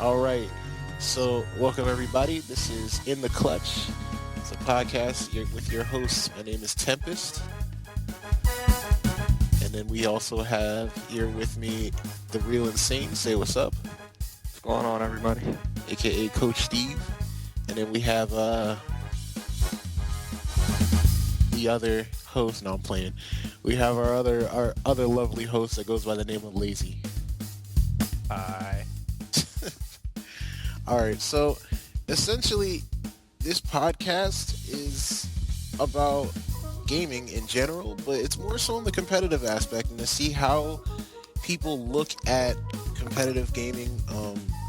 All right. So, welcome everybody. This is In the Clutch. It's a podcast with your hosts. My name is Tempest. And then we also have here with me the Real Insane. Say what's up. What's going on, everybody? AKA Coach Steve. And then we have the other host. No, I'm playing. We have our other lovely host that goes by the name of Lazy. Hi. All right, so essentially, this podcast is about gaming in general, but it's more so on the competitive aspect and to see how people look at competitive gaming,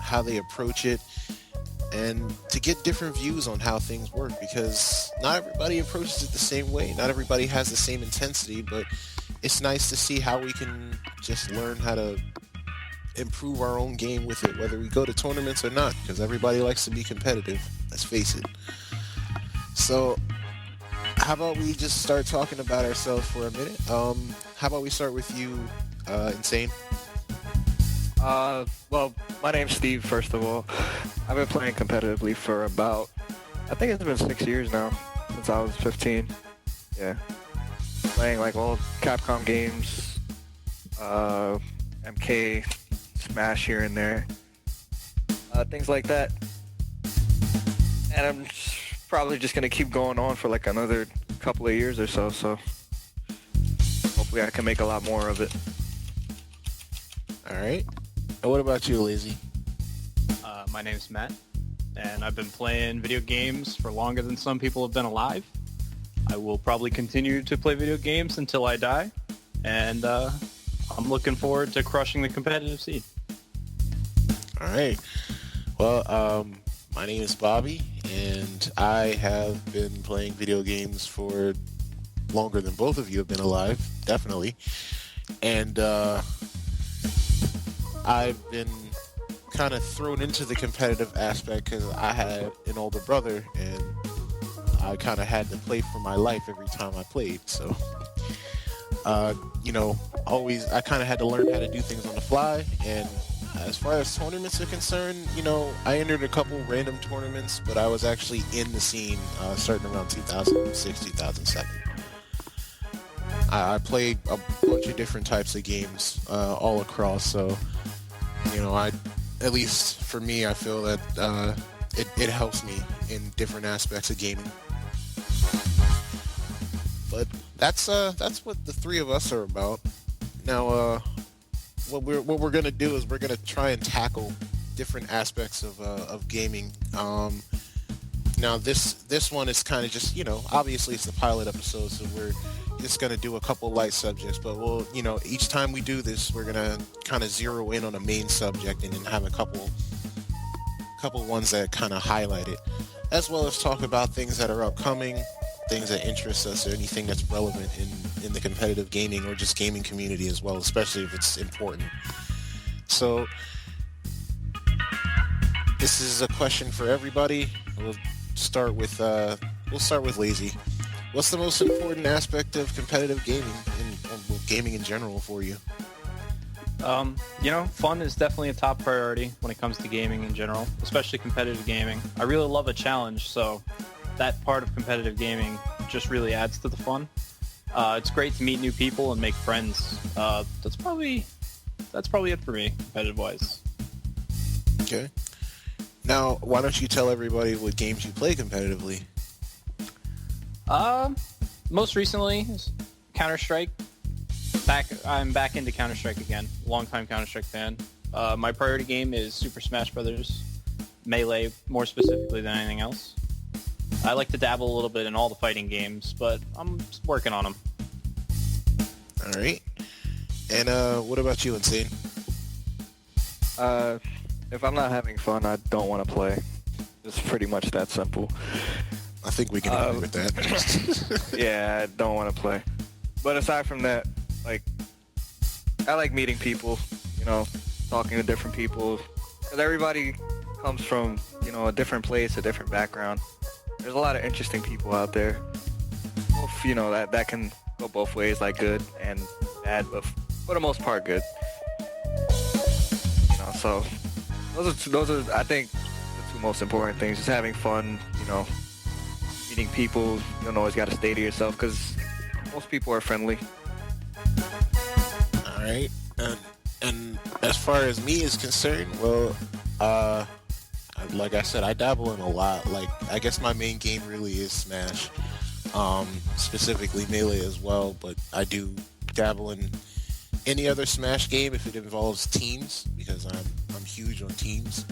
how they approach it, and to get different views on how things work, because not everybody approaches it the same way. Not everybody has the same intensity, but it's nice to see how we can just learn how to improve our own game with it, whether we go to tournaments or not, because everybody likes to be competitive, let's face it. So how about we just start talking about ourselves for a minute? How about we start with you, Insane? Well, my name's Steve, first of all. I've been playing competitively for about, I think it's been 6 years now, since I was 15. Yeah. Playing like all Capcom games, MK, Smash here and there, things like that. And I'm probably just going to keep going on for like another couple of years or so, so hopefully I can make a lot more of it. All right. And what about you, Lazy? My name's Matt, and I've been playing video games for longer than some people have been alive. I will probably continue to play video games until I die, and I'm looking forward to crushing the competitive scene. All right. Well, my name is Bobby, and I have been playing video games for longer than both of you have been alive, definitely. And I've been kind of thrown into the competitive aspect because I had an older brother, and I kind of had to play for my life every time I played. So, always I kind of had to learn how to do things on the fly. And as far as tournaments are concerned, I entered a couple random tournaments, but I was actually in the scene starting around 2006, 2007. I played a bunch of different types of games all across, so at least for me, I feel that it helps me in different aspects of gaming. But that's what the three of us are about. Now, what we're gonna do is we're gonna try and tackle different aspects of gaming. Now this one is kind of just obviously it's the pilot episode, so we're just gonna do a couple light subjects, but we'll each time we do this, we're gonna kind of zero in on a main subject and then have a couple ones that kind of highlight it, as well as talk about things that are upcoming, things that interest us, or anything that's relevant in the competitive gaming or just gaming community as well, especially if it's important. So this is a question for everybody. We'll start with Lazy. What's the most important aspect of competitive gaming and gaming in general for you? Fun is definitely a top priority when it comes to gaming in general, especially competitive gaming. I really love a challenge, so that part of competitive gaming just really adds to the fun. It's great to meet new people and make friends. That's probably it for me, competitive-wise. Okay. Now, why don't you tell everybody what games you play competitively? Most recently, Counter-Strike. I'm back into Counter-Strike again. Longtime Counter-Strike fan. My priority game is Super Smash Brothers, Melee more specifically than anything else. I like to dabble a little bit in all the fighting games, but I'm working on them. All right. And what about you, Insane? If I'm not having fun, I don't want to play. It's pretty much that simple. I think we can agree with that. Yeah, I don't want to play. But aside from that, I like meeting people, talking to different people. Because everybody comes from, a different place, a different background. There's a lot of interesting people out there. Both, that can go both ways, like good and bad, but for the most part, good. So those are I think the two most important things. Just having fun, meeting people. You don't always got to stay to yourself because most people are friendly. All right, and as far as me is concerned, well, like I said, I dabble in a lot. Like, I guess my main game really is Smash, specifically Melee as well. But I do dabble in any other Smash game if it involves teams, because I'm huge on teams.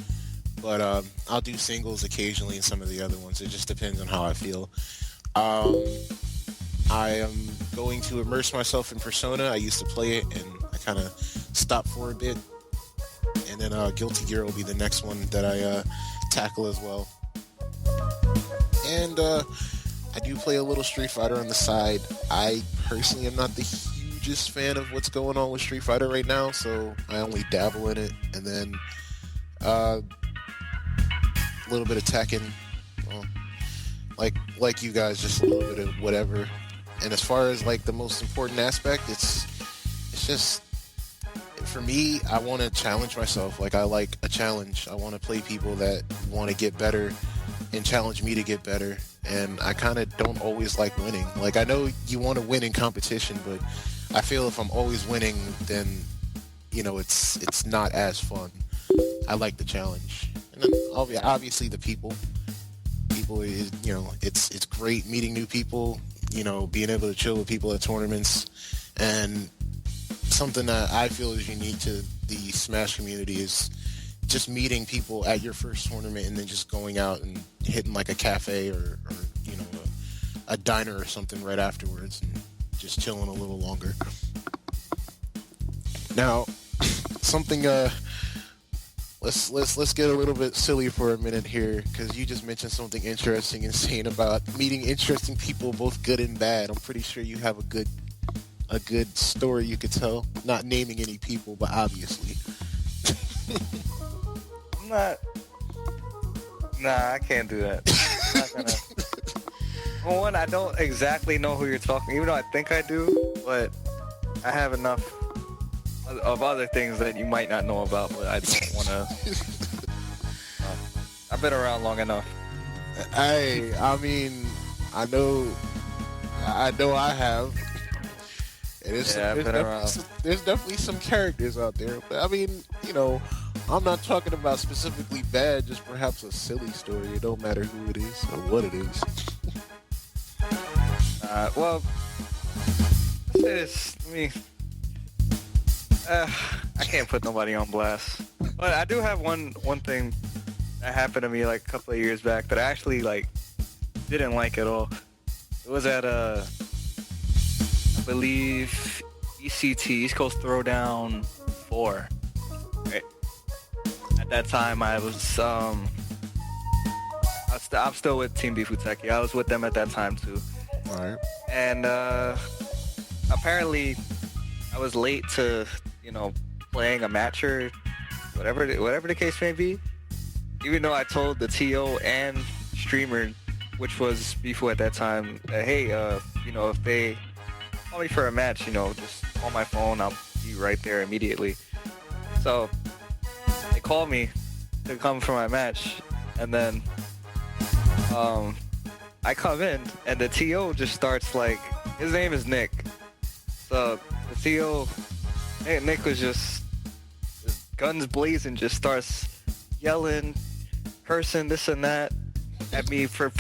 But I'll do singles occasionally in some of the other ones. It just depends on how I feel. I am going to immerse myself in Persona. I used to play it, and I kind of stopped for a bit. And then Guilty Gear will be the next one that I tackle as well. And I do play a little Street Fighter on the side. I personally am not the hugest fan of what's going on with Street Fighter right now, so I only dabble in it. And then a little bit of Tekken. Well, like you guys, just a little bit of whatever. And as far as like the most important aspect, it's just, for me, I want to challenge myself. Like, I like a challenge. I want to play people that want to get better and challenge me to get better. And I kind of don't always like winning. Like, I know you want to win in competition, but I feel if I'm always winning, then, it's not as fun. I like the challenge. And then obviously the people. People is, it's great meeting new people, being able to chill with people at tournaments. And something that I feel is unique to the Smash community is just meeting people at your first tournament and then just going out and hitting like a cafe or a diner or something right afterwards and just chilling a little longer. Now, something let's get a little bit silly for a minute here, because you just mentioned something interesting and saying about meeting interesting people, both good and bad. I'm pretty sure you have a good story you could tell, not naming any people, but obviously. I can't do that. I'm not gonna. Well, one, I don't exactly know who you're talking, even though I think I do, but I have enough of other things that you might not know about, but I don't want to. I've been around long enough. I mean, I know I have. There's definitely some characters out there, but I mean, I'm not talking about specifically bad, just perhaps a silly story. It don't matter who it is or what it is. Well, let's say this. I can't put nobody on blast, but I do have one thing that happened to me like a couple of years back that I actually didn't like at all. It was at I believe ECT, East Coast Throwdown 4. Right? At that time, I was I'm still with Team Bifuteki. I was with them at that time too. All right. And apparently, I was late to playing a match or whatever the case may be. Even though I told the TO and streamer, which was Bifu at that time, that, hey, if they call me for a match, just call my phone, I'll be right there immediately. So they called me to come for my match, and then I come in, and the TO just starts his name is Nick. So the TO, Nick was just guns blazing, just starts yelling, cursing, this and that at me for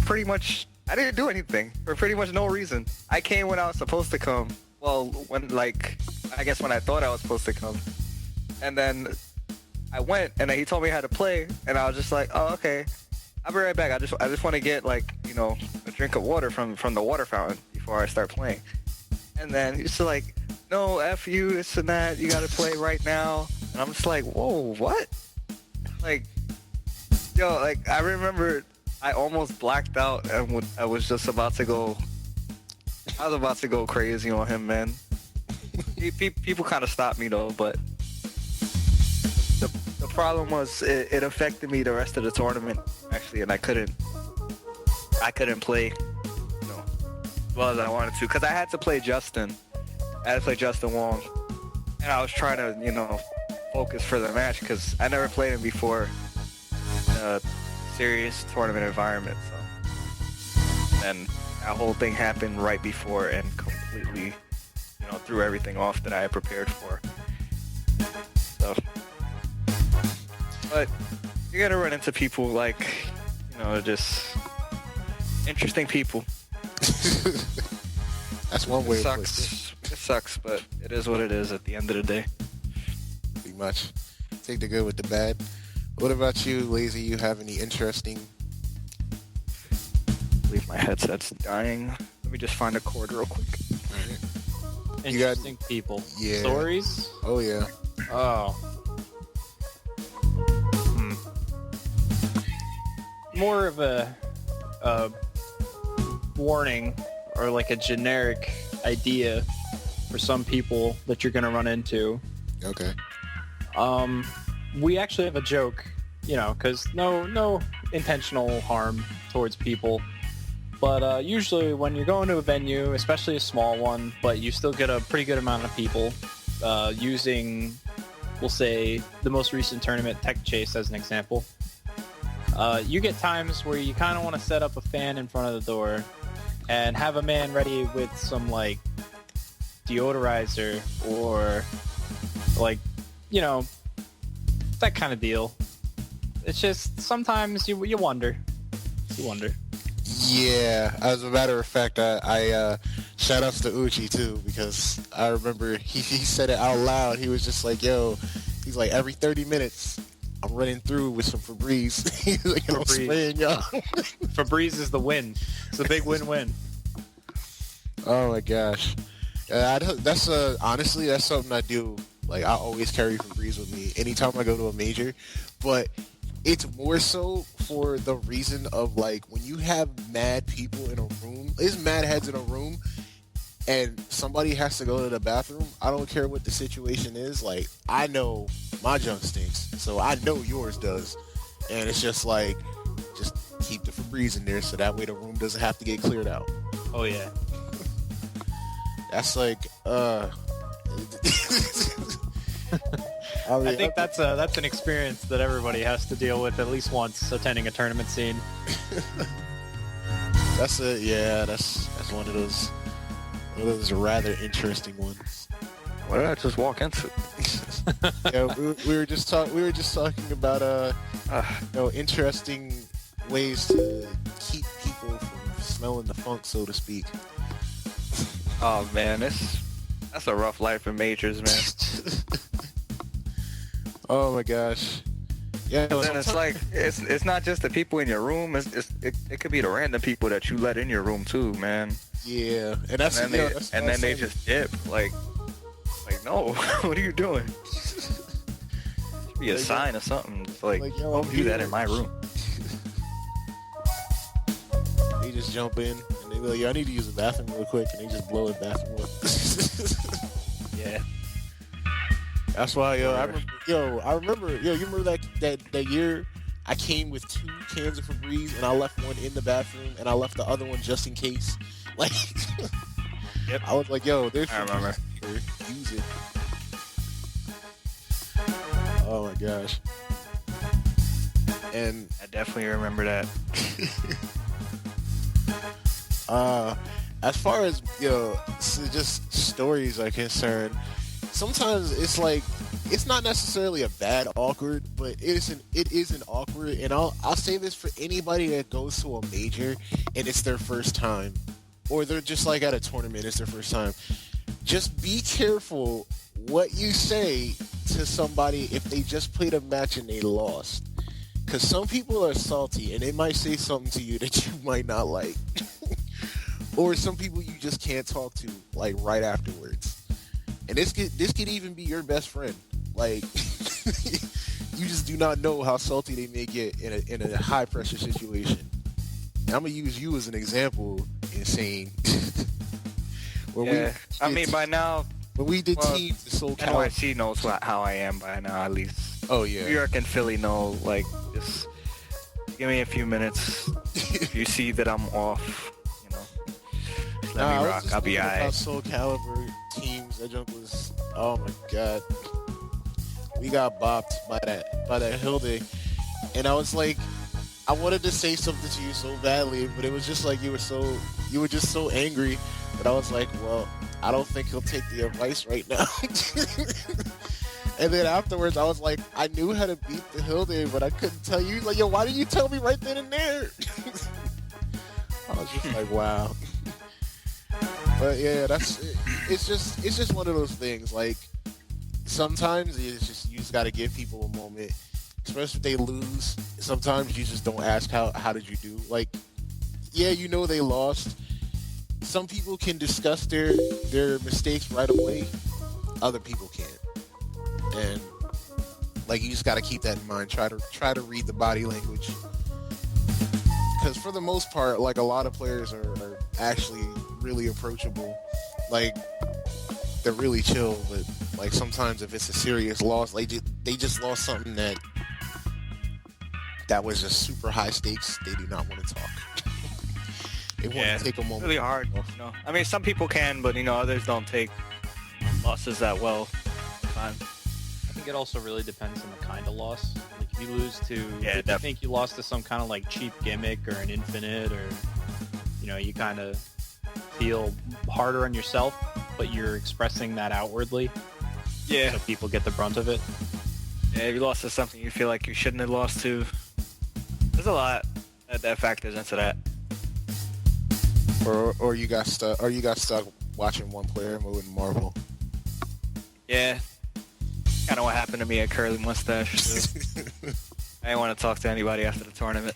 pretty much, I didn't do anything, for pretty much no reason. I came when I was supposed to come. Well, I guess when I thought I was supposed to come. And then I went, and then he told me how to play, and I was just like, oh, okay. I'll be right back. I just want to get a drink of water from the water fountain before I start playing. And then he's just like, no, F you, this and that, you gotta play right now. And I'm just like, whoa, what? I remember I almost blacked out and I was about to go crazy on him, man. People kind of stopped me though, but the problem was it affected me the rest of the tournament, actually, and I couldn't play as well as I wanted to, because I had to play Justin. I had to play Justin Wong, and I was trying to, focus for the match because I never played him before in a serious tournament environment. So, and that whole thing happened right before and completely, threw everything off that I had prepared for. So, but you gotta run into people like, just interesting people. That's one way. It sucks. It sucks, but it is what it is at the end of the day. Pretty much. Take the good with the bad. What about you, Lazy? You have any interesting? I believe my headset's dying. Let me just find a cord real quick. Interesting people. Yeah. Stories? Oh, yeah. Oh. More of a warning or like a generic idea for some people that you're going to run into. Okay. We actually have a joke, because no intentional harm towards people. But usually when you're going to a venue, especially a small one, but you still get a pretty good amount of people using, we'll say, the most recent tournament, Tech Chase, as an example. You get times where you kind of want to set up a fan in front of the door and have a man ready with some, like, deodorizer or, like, that kind of deal. It's just sometimes you wonder. You wonder. Yeah, as a matter of fact, I shout outs to Uchi too, because I remember he said it out loud. He was just like, yo, he's like, every 30 minutes I'm running through with some Febreze. He's like, I'm spraying y'all. Febreze is the win. It's a big win-win. Oh my gosh. That's honestly, that's something I do. Like, I always carry Febreze with me anytime I go to a major, but it's more so for the reason of, like, when you have mad people in a room, there's mad heads in a room, and somebody has to go to the bathroom. I don't care what the situation is. Like, I know my junk stinks, so I know yours does. And it's just like, just keep the Febreze in there so that way the room doesn't have to get cleared out. Oh, yeah. That's like, I think that's an experience that everybody has to deal with at least once attending a tournament scene. That's one of those rather interesting ones. What did I just walk into? Yeah, we were just talking about interesting ways to keep people from smelling the funk, so to speak. Oh man, that's a rough life in majors, man. Oh my gosh. Yeah, then it's like it's not just the people in your room. It could be the random people that you let in your room too, man. Yeah, and then they just dip. Like no, what are you doing? Should be a sign or something. It's like don't do that in my room. They just jump in and they be like, "Yo, I need to use the bathroom real quick," and they just blow the bathroom up. Yeah. That's why, I remember, you remember that year I came with 2 cans of Febreze and I left one in the bathroom and I left the other one just in case. Like, yep. I was like, yo, there's I remember. Here, use it. Oh my gosh. And I definitely remember that. As far as, just stories are concerned, sometimes it's like, it's not necessarily a bad awkward, but it is an awkward, and I'll say this for anybody that goes to a major and it's their first time, or they're just like at a tournament, it's their first time. Just be careful what you say to somebody if they just played a match and they lost. Because some people are salty and they might say something to you that you might not like. Or some people you just can't talk to, like, right afterwards. And this could even be your best friend. Like, you just do not know how salty they may get in a high pressure situation. And I'm gonna use you as an example in saying, by now when we did teams, the Soul Calibur, NYC knows how I am by now at least. Oh yeah, New York and Philly know. Like, just give me a few minutes. If you see that I'm off, just let me rock. I'll be alright. Soul Calibur teams, that junk was, oh my god. we got bopped by that Hilde, and I was like, I wanted to say something to you so badly, but it was just like you were just so angry that I was like, well, I don't think he'll take the advice right now. And then afterwards, I was like, I knew how to beat the Hilde, but I couldn't tell you. Like, yo, why didn't you tell me right then and there? I was just like, wow. But yeah, it's just one of those things. Like, sometimes you just got to give people a moment, especially if they lose. Sometimes you just don't ask how did you do. Like, yeah, you know they lost. Some people can discuss their mistakes right away. Other people can't. And like, you just got to keep that in mind. Try to read the body language, because for the most part, like, a lot of players are actually really approachable. Like, they're really chill, but like sometimes if it's a serious loss, like they just lost something that was just super high stakes, they do not want to talk. They want to take a moment. It's really hard. I mean, some people can, but others don't take losses that well. Fine. I think it also really depends on the kind of loss. Like, if you lose to, if you think you lost to some kind of like cheap gimmick or an infinite, or you kind of feel harder on yourself, but you're expressing that outwardly. Yeah. So people get the brunt of it. Yeah, if you lost to something you feel like you shouldn't have lost to, there's a lot that factors into that. Or you got stuck watching one player mode in Marvel. Yeah. Kind of what happened to me at Curly Mustache. So I didn't want to talk to anybody after the tournament.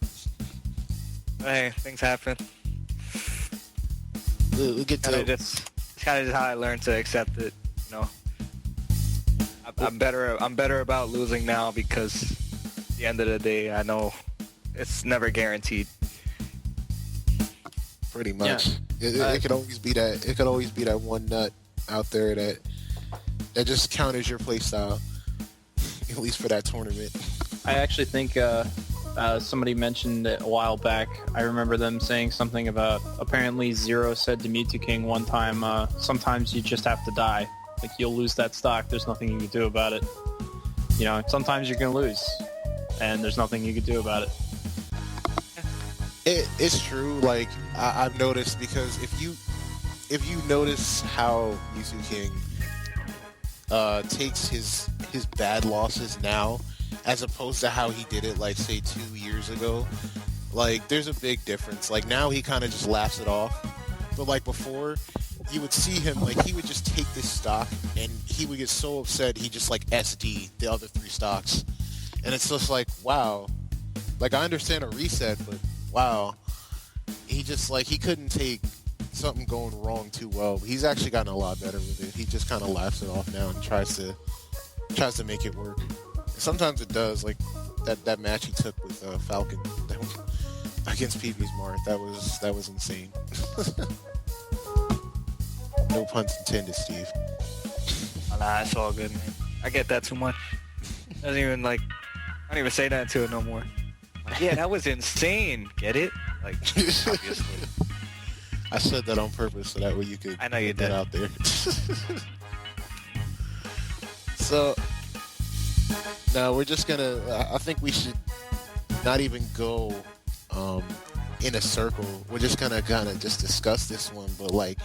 But hey, things happen. We'll get to it's kind of just how I learned to accept it. I'm better about losing now, because at the end of the day, I know it's never guaranteed. Pretty much. Yeah. It could always be that. It could always be that one nut out there that just counters your play style, at least for that tournament. I actually think somebody mentioned it a while back. I remember them saying something about, apparently Zero said to Mewtwo King one time, sometimes you just have to die. Like, you'll lose that stock. There's nothing you can do about it. Sometimes you're going to lose, and there's nothing you can do about it. It's true. Like, I've noticed, because if you notice how Mewtwo King takes his bad losses now, as opposed to how he did it, like, say 2 years ago, like, there's a big difference. Like, now he kind of just laughs it off, but like before, you would see him, like, he would just take this stock and he would get so upset he just like SD the other 3 stocks, and it's just like, wow. Like, I understand a reset, but wow, he just, like, he couldn't take something going wrong too well. But he's actually gotten a lot better with it. He just kind of laughs it off now and tries to make it work. Sometimes it does. Like that match he took with Falcon against PB's Marth, that was insane. No puns intended, Steve. Nah, it's all good, man. I get that too much. I don't even say that to it no more. Like, yeah, that was insane. Get it? Like, obviously. I said that on purpose so that way you could I know you get that did. out there. So now we're just gonna. I think we should not even go in a circle. We're just gonna kind of just discuss this one. But like,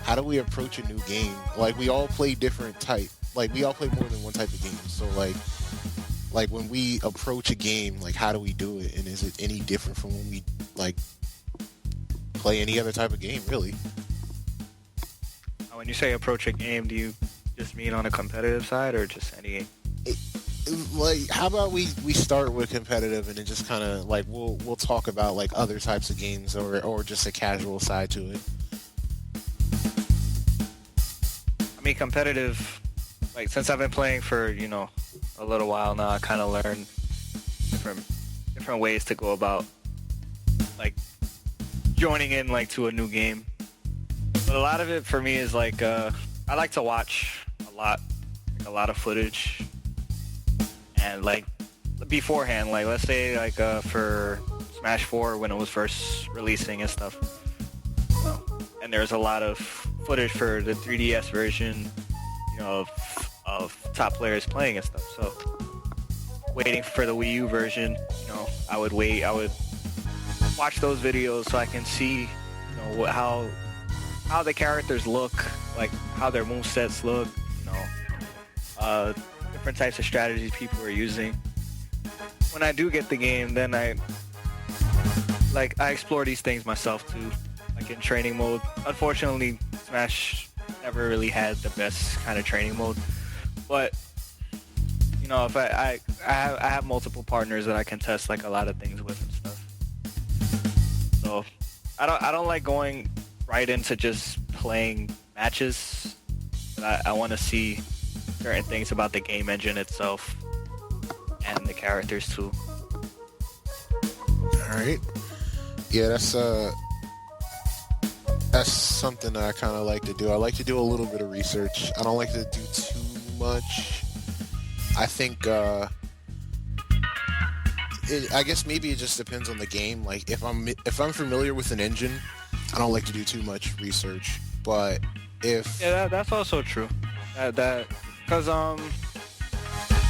how do we approach a new game? Like, we all play different type. Like, we all play more than one type of game. So like when we approach a game, like, how do we do it? And is it any different from when we like play any other type of game, really? When you say approach a game, do you just mean on a competitive side or just any? Like, how about we start with competitive and then just kind of like we'll talk about like other types of games or just a casual side to it. I mean, competitive. Like, since I've been playing for a little while now, I kind of learned different ways to go about like joining in like to a new game. But a lot of it for me is like I like to watch a lot of footage, and like beforehand, like let's say like for Smash 4 when it was first releasing and stuff, and there's a lot of footage for the 3DS version, of top players playing and stuff. So waiting for the Wii U version, I would wait. I would watch those videos so I can see, how the characters look, like how their movesets look, different types of strategies people are using. When I do get the game, then I explore these things myself too, like in training mode. Unfortunately, Smash never really had the best kind of training mode, but if I have multiple partners that I can test like a lot of things with and stuff. So I don't like going right into just playing matches. But I want to see certain things about the game engine itself and the characters too. All right. Yeah, that's something that I kind of like to do. I like to do a little bit of research. I don't like to do too much. I think I guess maybe it just depends on the game. Like if I'm familiar with an engine, I don't like to do too much research. But that's also true. That because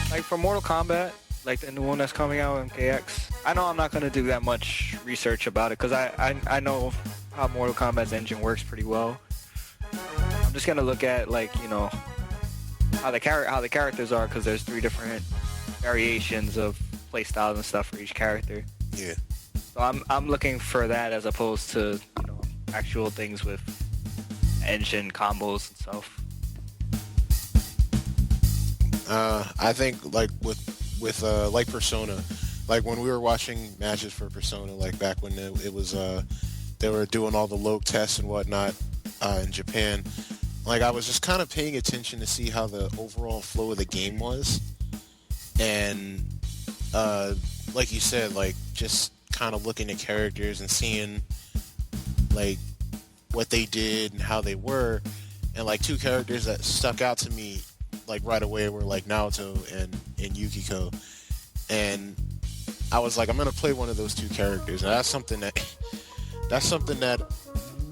like for Mortal Kombat, like the new one that's coming out in KX, I know I'm not gonna do that much research about it because I know how Mortal Kombat's engine works pretty well. I'm just gonna look at how the characters are, because there's 3 different variations of play styles and stuff for each character. Yeah. So I'm looking for that as opposed to actual things with engine combos and stuff. I think like with like Persona, like when we were watching matches for Persona, like back when it was they were doing all the Logue tests and whatnot in Japan. Like I was just kind of paying attention to see how the overall flow of the game was, and like you said, like just kind of looking at characters and seeing like what they did and how they were, and like 2 characters that stuck out to me like right away were like Naoto and Yukiko, and I was like, I'm gonna play one of those 2 characters, and that's something that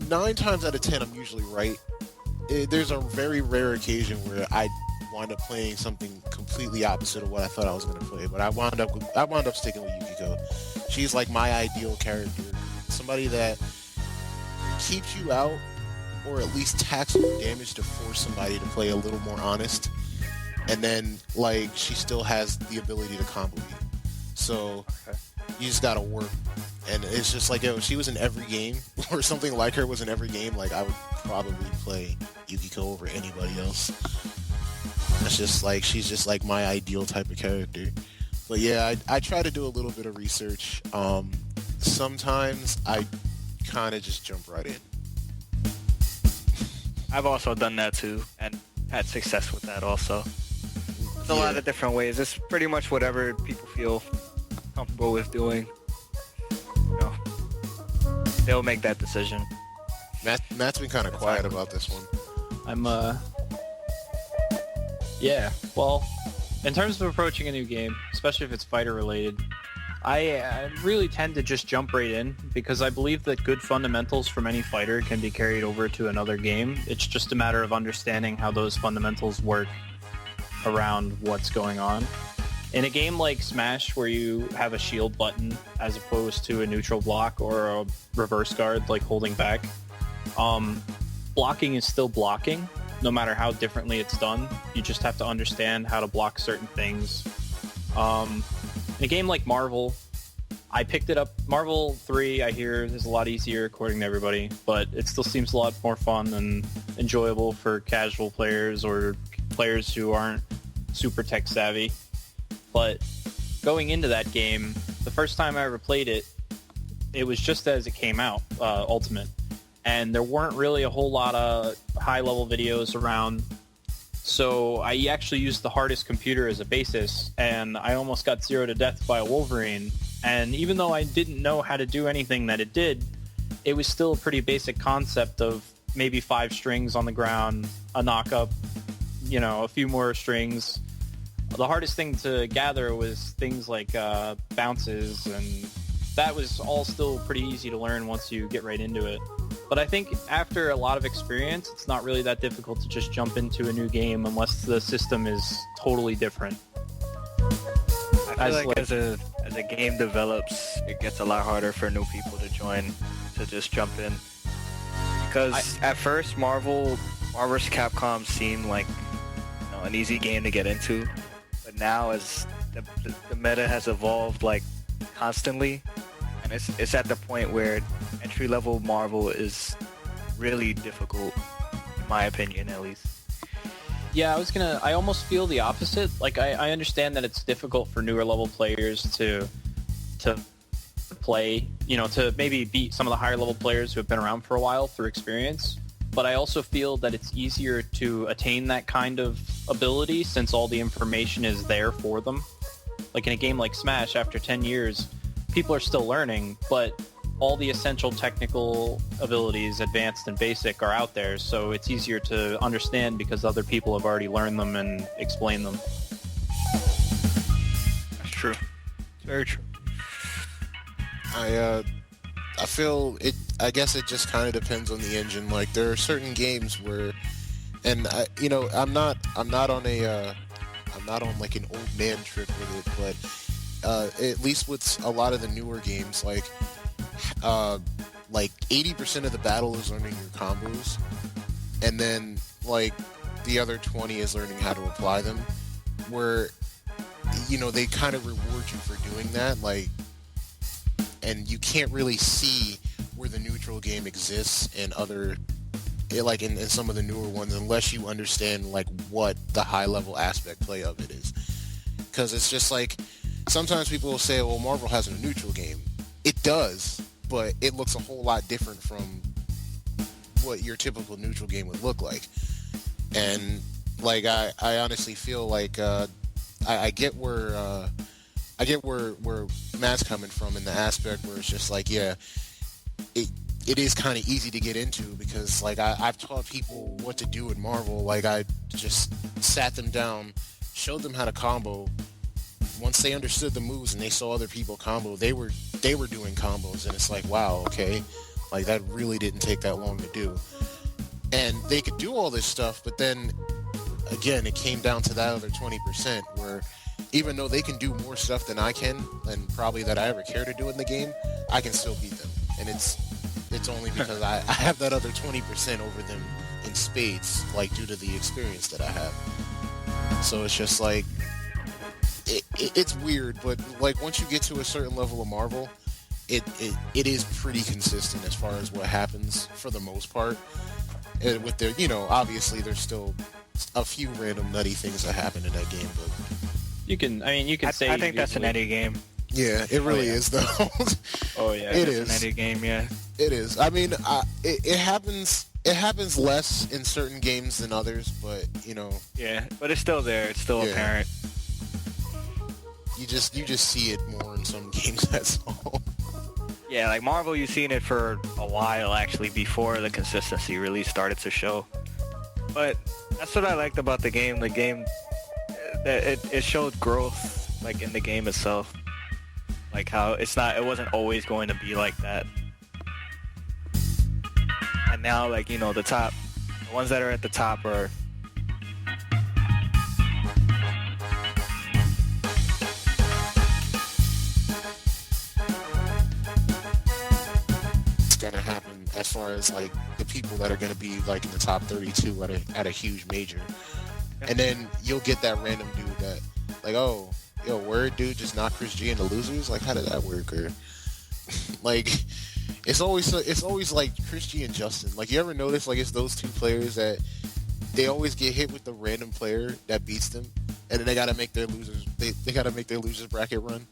9 times out of 10 I'm usually right. There's a very rare occasion where I wind up playing something completely opposite of what I thought I was going to play, but I wound up sticking with Yukiko. She's like my ideal character, somebody that keeps you out, or at least tacks some damage to force somebody to play a little more honest, and then like she still has the ability to combo you. So you just gotta work. And it's just like, if she was in every game, or something like her was in every game, like I would probably play Yukiko over anybody else. It's just like, she's just like my ideal type of character. But yeah, I try to do a little bit of research. Sometimes I kind of just jump right in. I've also done that too, and had success with that also. There's a lot of different ways. It's pretty much whatever people feel comfortable with doing. They'll make that decision. Matt's been kind of quiet about this one. Yeah, well, in terms of approaching a new game, especially if it's fighter related, I really tend to just jump right in, because I believe that good fundamentals from any fighter can be carried over to another game. It's just a matter of understanding how those fundamentals work around what's going on. In a game like Smash, where you have a shield button as opposed to a neutral block or a reverse guard, like holding back, blocking is still blocking, no matter how differently it's done. You just have to understand how to block certain things. In a game like Marvel, I picked it up. Marvel 3, I hear, is a lot easier according to everybody, but it still seems a lot more fun and enjoyable for casual players or players who aren't super tech savvy. But going into that game, the first time I ever played it, it was just as it came out, Ultimate. And there weren't really a whole lot of high-level videos around. So I actually used the hardest computer as a basis, and I almost got 0 to death by a Wolverine. And even though I didn't know how to do anything that it did, it was still a pretty basic concept of maybe 5 strings on the ground, a knock-up, a few more strings. The hardest thing to gather was things like bounces, and that was all still pretty easy to learn once you get right into it. But I think after a lot of experience, it's not really that difficult to just jump into a new game unless the system is totally different. I I feel like as a game develops, it gets a lot harder for new people to join, to just jump in. Because at first, Marvel vs. Capcom seemed like an easy game to get into, but now as the meta has evolved like constantly, and it's at the point where entry level Marvel is really difficult, in my opinion at least. Yeah, I almost feel the opposite. Like, I understand that it's difficult for newer level players to play, to maybe beat some of the higher level players who have been around for a while through experience. But I also feel that it's easier to attain that kind of ability since all the information is there for them. Like in a game like Smash, after 10 years, people are still learning, but all the essential technical abilities, advanced and basic, are out there, so it's easier to understand because other people have already learned them and explained them. That's true. Very true. I feel it. I guess it just kind of depends on the engine. Like there are certain games where, and I'm not on like an old man trip with it, but at least with a lot of the newer games, like 80% of the battle is learning your combos, and then like the other 20 is learning how to apply them. Where they kind of reward you for doing that, like, and you can't really see where the neutral game exists in other, like in some of the newer ones, unless you understand like what the high level aspect play of it is. Because it's just like sometimes people will say, well, Marvel has a neutral game. It does, but it looks a whole lot different from what your typical neutral game would look like. And like I honestly feel like I get where Matt's coming from in the aspect where it's just like, yeah, it is kind of easy to get into because like I've taught people what to do in Marvel. Like I just sat them down, showed them how to combo. Once they understood the moves and they saw other people combo, they were doing combos, and it's like, wow, okay, like that really didn't take that long to do. And they could do all this stuff, but then again, it came down to that other 20% where even though they can do more stuff than I can, and probably that I ever care to do in the game, I can still beat them. And it's only because I have that other 20% over them in spades, like due to the experience that I have. So it's just like, it's weird, but like once you get to a certain level of Marvel, it is pretty consistent as far as what happens for the most part. And with their, obviously there's still a few random nutty things that happen in that game, but you can say. I think that's an Eddie game. Yeah, it really is though. Oh yeah, it is an Eddie game. Yeah, it is. I mean, it happens. It happens less in certain games than others, but Yeah, but it's still there. It's still apparent. You just see it more in some games. That's all. Yeah, like Marvel, you've seen it for a while actually before the consistency really started to show. But that's what I liked about the game. The game, that it showed growth, like in the game itself. Like how it wasn't always going to be like that. And now, like, the ones that are at the top are. Gonna happen as far as like the people that are gonna be like in the top 32 at a huge major, and then you'll get that random dude that like, oh, yo, word dude just knocked Chris G into losers. Like, how did that work? Or like, it's always like Chris G and Justin. Like, you ever notice like it's those two players that they always get hit with the random player that beats them, and then they gotta make their losers. They gotta make their losers bracket run.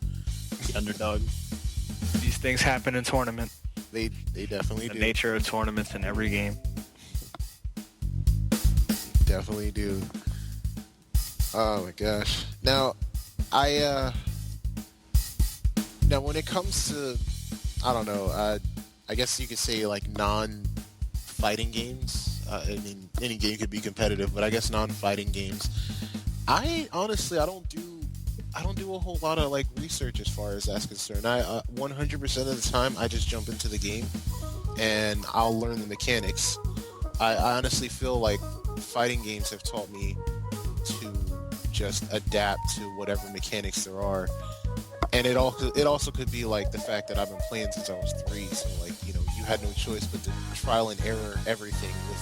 The underdog. These things happen in tournament. They definitely the do. The nature of tournaments in every game. Definitely do. Oh my gosh. Now, now when it comes to, I don't know, I guess you could say like non-fighting games. I mean, any game could be competitive, but I guess non-fighting games. I honestly, I don't do a whole lot of like research as far as that's concerned. 100% of the time I just jump into the game and I'll learn the mechanics. I honestly feel like fighting games have taught me to just adapt to whatever mechanics there are. And it also could be like the fact that I've been playing since I was 3, so like, you know, you had no choice but to trial and error everything with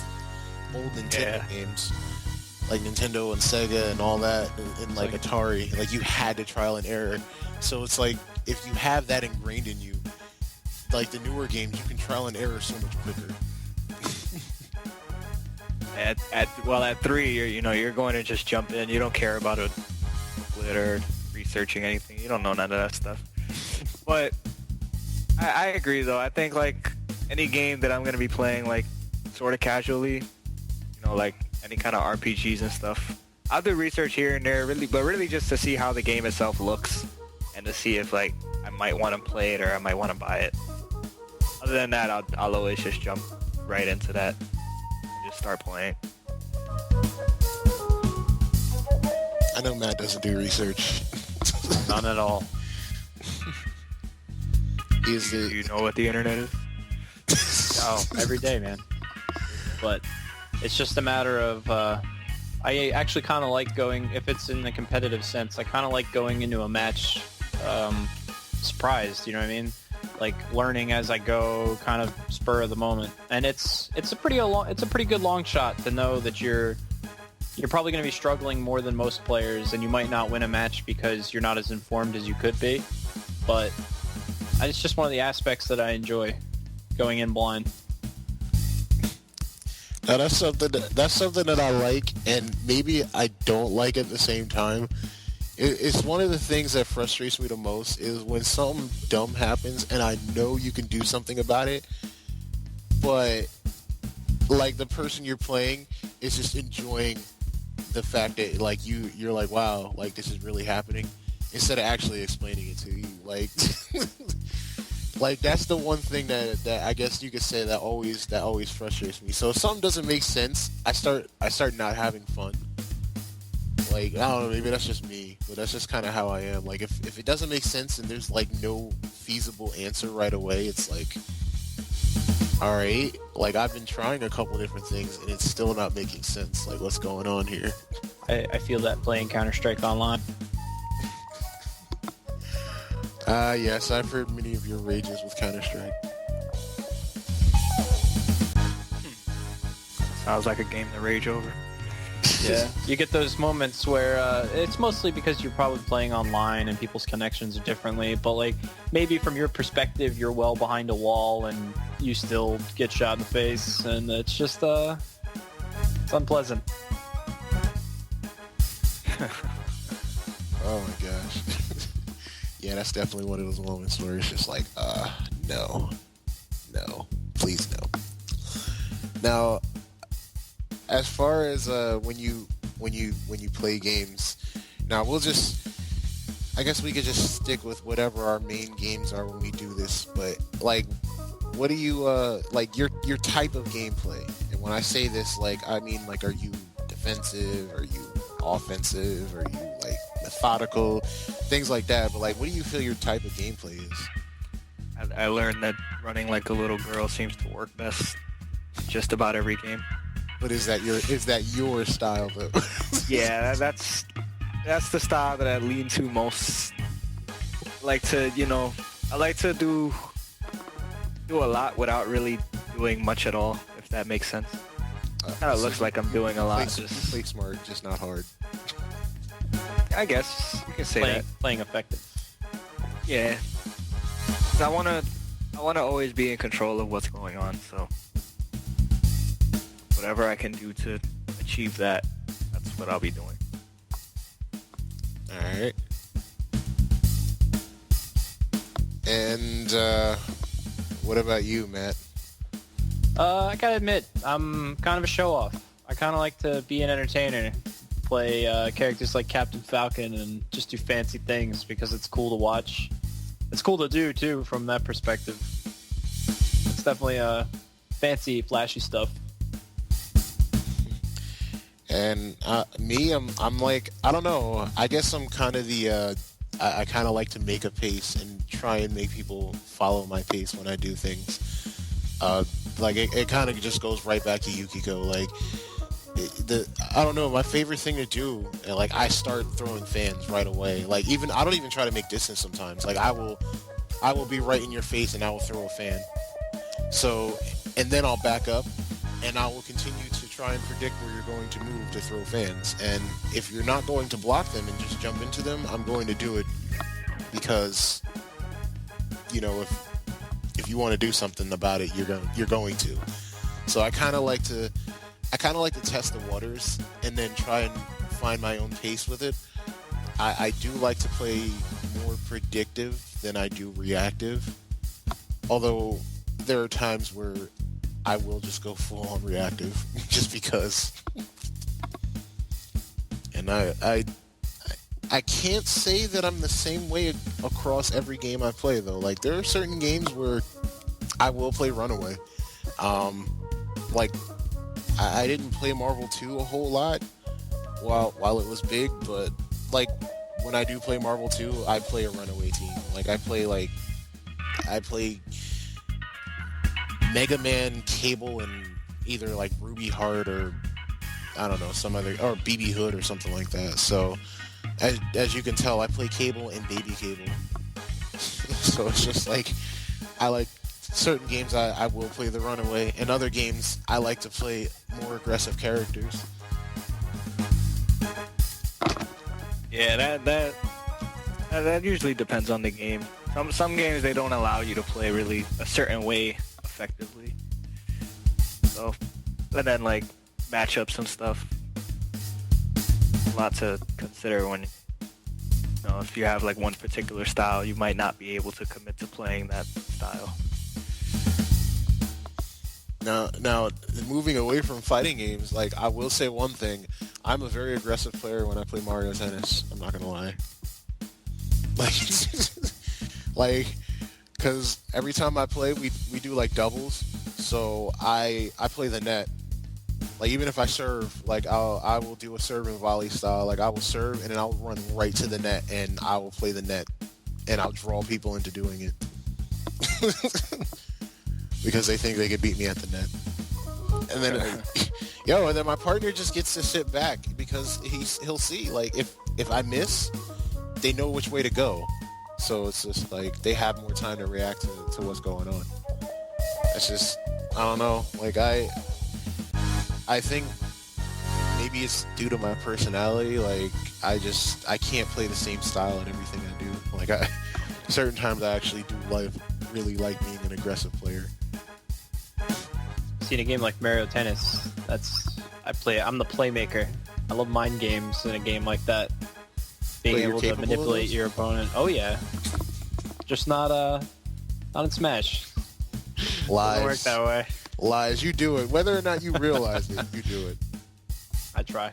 old Nintendo games, like Nintendo and Sega and all that, and like Atari. Like, you had to trial and error. So it's like, if you have that ingrained in you, like the newer games, you can trial and error so much quicker. At 3, you're going to just jump in. You don't care about a split or researching anything. You don't know none of that stuff. But I agree, though. I think like any game that I'm going to be playing like sort of casually, like any kind of RPGs and stuff, I'll do research here and there, but really just to see how the game itself looks and to see if like I might want to play it or I might want to buy it. Other than that, I'll always just jump right into that and just start playing. I know Matt doesn't do research. None at all. Do you know what the internet is? Oh, every day, man. But it's just a matter of, I actually kind of like going, if it's in the competitive sense, I kind of like going into a match surprised, you know what I mean? Like learning as I go, kind of spur of the moment. And it's a pretty good long shot to know that you're probably going to be struggling more than most players, and you might not win a match because you're not as informed as you could be. But it's just one of the aspects that I enjoy, going in blind. Now that's something that I like, and maybe I don't like at the same time. It's one of the things that frustrates me the most is when something dumb happens and I know you can do something about it, but like the person you're playing is just enjoying the fact that like you're like, wow, like this is really happening, instead of actually explaining it to you. Like like that's the one thing that I guess you could say that always frustrates me. So if something doesn't make sense, I start not having fun. Like, I don't know, maybe that's just me, but that's just kind of how I am. Like, if it doesn't make sense and there's, like, no feasible answer right away, it's like, alright, like, I've been trying a couple different things, and it's still not making sense. Like, what's going on here? I feel that playing Counter-Strike Online. Yes, I've heard many of your rages with Counter-Strike. Sounds like a game to rage over. Yeah, you get those moments where it's mostly because you're probably playing online and people's connections are differently, but like maybe from your perspective you're well behind a wall and you still get shot in the face, and it's just it's unpleasant. Oh my gosh. Yeah, that's definitely one of those moments where it's just like, no, please no. Now, as far as when you play games, now I guess we could just stick with whatever our main games are when we do this. But like, what do you like your type of gameplay? And when I say this, like, I mean like, are you defensive? Are you offensive? Are you like methodical? Things like that. But like, what do you feel your type of gameplay is? I learned that running like a little girl seems to work best just about every game. But is that your style though? Yeah, that's the style that I lean to most. I like to do a lot without really doing much at all, if that makes sense. Kind of looks like I'm doing a lot. Play smart, just not hard. I guess you can say that. Playing effective. Yeah. I wanna always be in control of what's going on, so whatever I can do to achieve that, that's what I'll be doing. Alright. And what about you, Matt? I gotta admit, I'm kind of a show-off. I kind of like to be an entertainer, play characters like Captain Falcon, and just do fancy things because it's cool to watch. It's cool to do, too, from that perspective. It's definitely fancy, flashy stuff. And me, I'm like, I don't know. I guess I'm kind of the I kind of like to make a pace and try and make people follow my pace when I do things. Like it kind of just goes right back to Yukiko. Like I don't know, my favorite thing to do, and like I start throwing fans right away. Like even I don't even try to make distance sometimes. Like I will be right in your face and I will throw a fan. So, and then I'll back up and I will continue to try and predict where you're going to move to throw fans. And if you're not going to block them and just jump into them, I'm going to do it because, you know, if you want to do something about it, you're going to. So I kind of like to test the waters and then try and find my own pace with it. I do like to play more predictive than I do reactive. Although there are times where I will just go full on reactive just because. And I can't say that I'm the same way across every game I play though. Like there are certain games where I will play runaway. Like I didn't play Marvel 2 a whole lot while it was big, but like when I do play Marvel 2, I play a runaway team. Like I play Mega Man, Cable, and either like Ruby Heart or I don't know, some other, or BB Hood or something like that. So as you can tell, I play Cable and Baby Cable. So it's just like I like certain games I will play the runaway, and other games I like to play more aggressive characters. Yeah, that usually depends on the game. Some games they don't allow you to play really a certain way effectively. So, and then like matchups and stuff. A lot to consider when, you know, if you have like one particular style, you might not be able to commit to playing that style. Now, moving away from fighting games, like I will say one thing: I'm a very aggressive player when I play Mario Tennis. I'm not gonna lie. Like, because every time I play, we do like doubles. So I play the net. Like even if I serve, like I will do a serve and volley style. Like I will serve and then I'll run right to the net and I will play the net, and I'll draw people into doing it. Because they think they can beat me at the net. And then, and then my partner just gets to sit back because he'll see, like, if I miss, they know which way to go. So it's just, like, they have more time to react to what's going on. It's just, I don't know. Like, I think maybe it's due to my personality. Like, I can't play the same style in everything I do. Like, certain times I actually do really like being an aggressive player. See, in a game like Mario Tennis, I'm the playmaker. I love mind games in a game like that. Being able to manipulate your opponent. Oh yeah. Just not in Smash. Lies. Doesn't work that way. Lies. You do it. Whether or not you realize it, you do it. I try.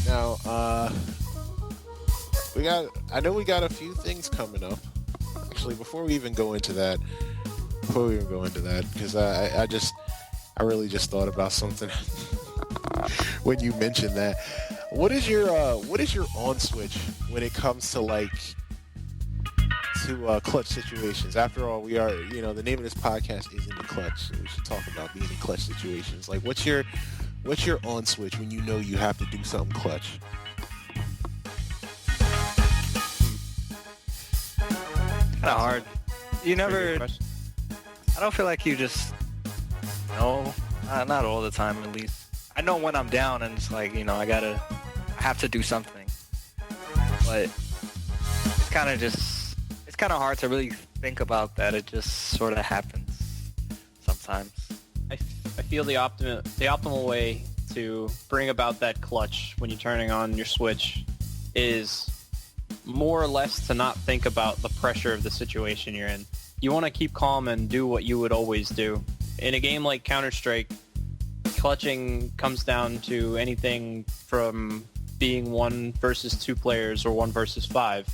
Now, I know we got a few things coming up. Actually, before we even go into that, because I really just thought about something when you mentioned that. What is your on switch when it comes to clutch situations? After all, we are, the name of this podcast is In the Clutch, so we should talk about being in clutch situations. Like, what's your on switch when you know you have to do something clutch? Kind of hard. You never. I don't feel like you just. No, not all the time at least. I know when I'm down and it's like, I have to do something. But it's kind of hard to really think about that. It just sort of happens sometimes. I feel the optimal way to bring about that clutch when you're turning on your switch is more or less to not think about the pressure of the situation you're in. You want to keep calm and do what you would always do. In a game like Counter-Strike, clutching comes down to anything from being 1 versus 2 players or 1 versus 5.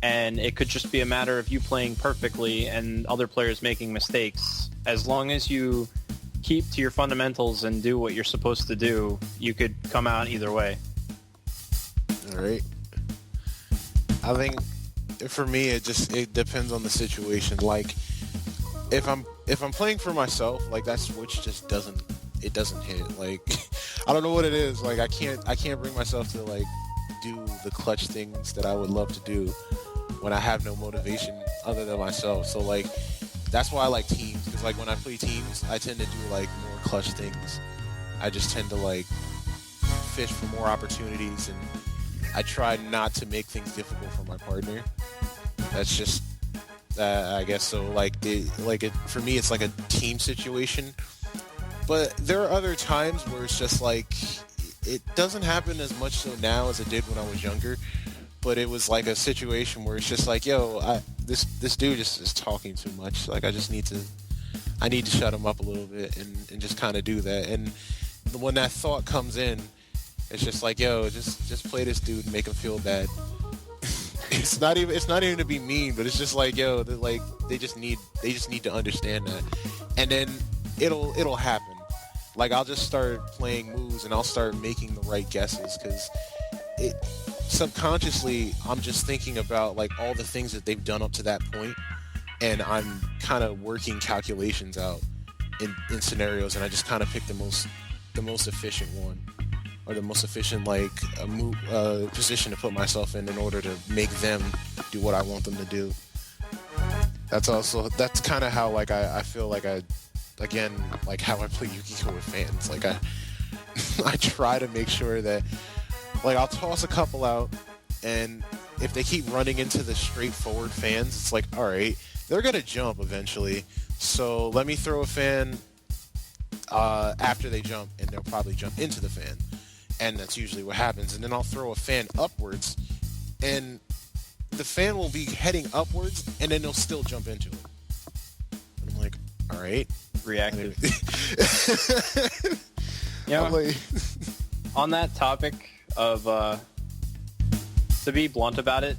And it could just be a matter of you playing perfectly and other players making mistakes. As long as you keep to your fundamentals and do what you're supposed to do, you could come out either way. All right. I think for me, it depends on the situation. Like, if I'm playing for myself, like that switch just doesn't hit. Like I don't know what it is. Like I can't bring myself to like do the clutch things that I would love to do when I have no motivation other than myself. So like that's why I like teams, because like when I play teams, I tend to do like more clutch things. I just tend to like fish for more opportunities, and I try not to make things difficult for my partner. That's just I guess so. Like for me, it's like a team situation. But there are other times where it's just like it doesn't happen as much so now as it did when I was younger. But it was like a situation where it's just like, yo, this dude just is talking too much. Like I need to shut him up a little bit and just kind of do that. And when that thought comes in, it's just like, yo, just play this dude and make him feel bad. It's not even to be mean, but it's just like, yo, they just need to understand that, and then it'll happen. Like I'll just start playing moves and I'll start making the right guesses, because it subconsciously I'm just thinking about like all the things that they've done up to that point, and I'm kind of working calculations out in scenarios, and I just kind of pick the most efficient one, or the most efficient position to put myself in order to make them do what I want them to do. That's kind of how like I feel like again, like how I play Yu-Gi-Oh with fans. Like I try to make sure that like I'll toss a couple out, and if they keep running into the straightforward fans, it's like, all right, they're gonna jump eventually, so let me throw a fan after they jump, and they'll probably jump into the fan. And that's usually what happens. And then I'll throw a fan upwards, and the fan will be heading upwards, and then they'll still jump into it. I'm like, all right. Reactive. You know, like, on that topic of, to be blunt about it,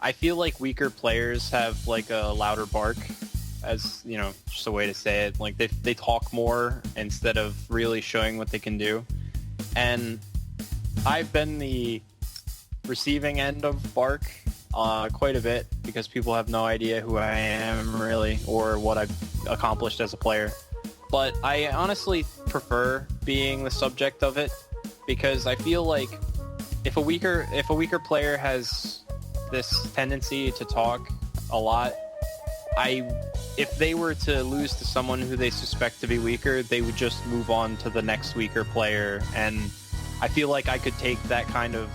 I feel like weaker players have like a louder bark, as, you know, just a way to say it. Like they talk more instead of really showing what they can do. And I've been the receiving end of bark quite a bit, because people have no idea who I am really, or what I've accomplished as a player. But I honestly prefer being the subject of it, because I feel like if a weaker player has this tendency to talk a lot, if they were to lose to someone who they suspect to be weaker, they would just move on to the next weaker player. And I feel like I could take that kind of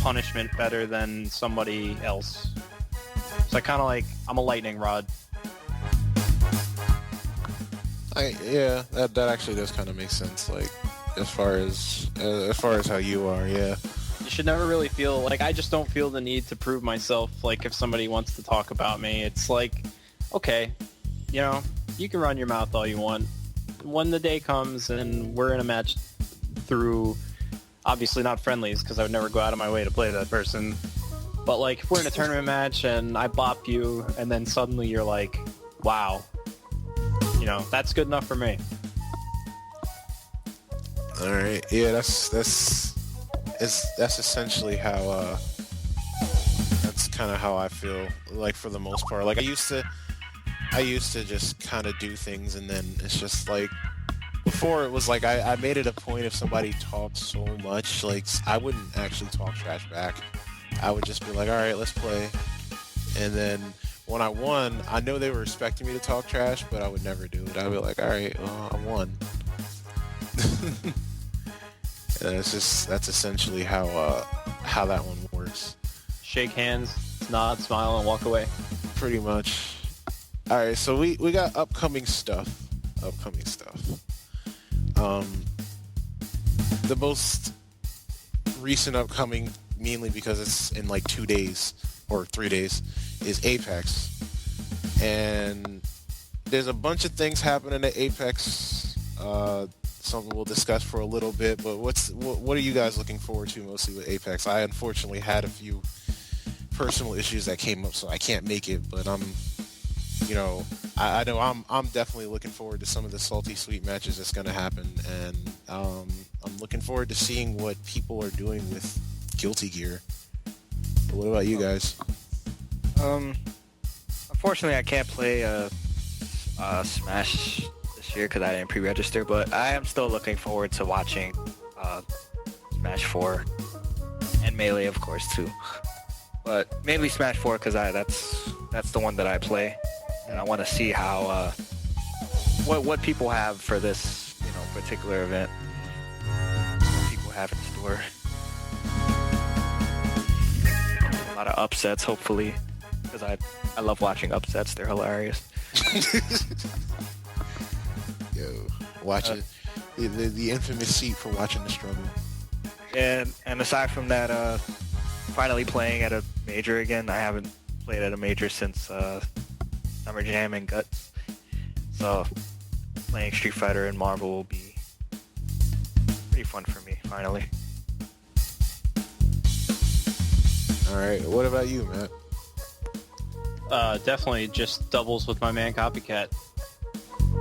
punishment better than somebody else. So I kind of like, I'm a lightning rod. That actually does kind of make sense. Like as far as how you are, yeah. You should never really feel like, I just don't feel the need to prove myself. Like if somebody wants to talk about me, it's like, okay, you know, you can run your mouth all you want. When the day comes and we're in a match through, obviously not friendlies, because I would never go out of my way to play that person, but like if we're in a tournament match and I bop you, and then suddenly you're like, wow, you know, that's good enough for me. All right, yeah, that's essentially how that's kind of how I feel, like, for the most part. Like I used to just kind of do things, and then it's just like, before it was like I made it a point, if somebody talked so much, like I wouldn't actually talk trash back. I would just be like, all right, let's play. And then when I won, I know they were expecting me to talk trash, but I would never do it. I'd be like, all right, well, I won. And that's essentially how that one works. Shake hands, nod, smile, and walk away. Pretty much. All right, so we got upcoming stuff. The most recent upcoming, mainly because it's in like 2 days or 3 days, is Apex. And there's a bunch of things happening at Apex. Something we'll discuss for a little bit, but what are you guys looking forward to mostly with Apex? I unfortunately had a few personal issues that came up, so I can't make it, but I know I'm definitely looking forward to some of the salty sweet matches that's going to happen, and I'm looking forward to seeing what people are doing with Guilty Gear. But what about you guys? Unfortunately, I can't play Smash this year because I didn't pre-register, but I am still looking forward to watching Smash 4 and Melee, of course, too. But mainly Smash 4 because that's the one that I play, and I want to see how what people have for this particular event. What people have in store. A lot of upsets, hopefully, because I love watching upsets. They're hilarious. Yo, watch it. The infamous seat for watching the struggle. And aside from that, finally playing at a major again. I haven't played at a major since Summer Jam and Guts. So playing Street Fighter and Marvel will be pretty fun for me, finally. All right. What about you, Matt? Definitely just doubles with my man Copycat.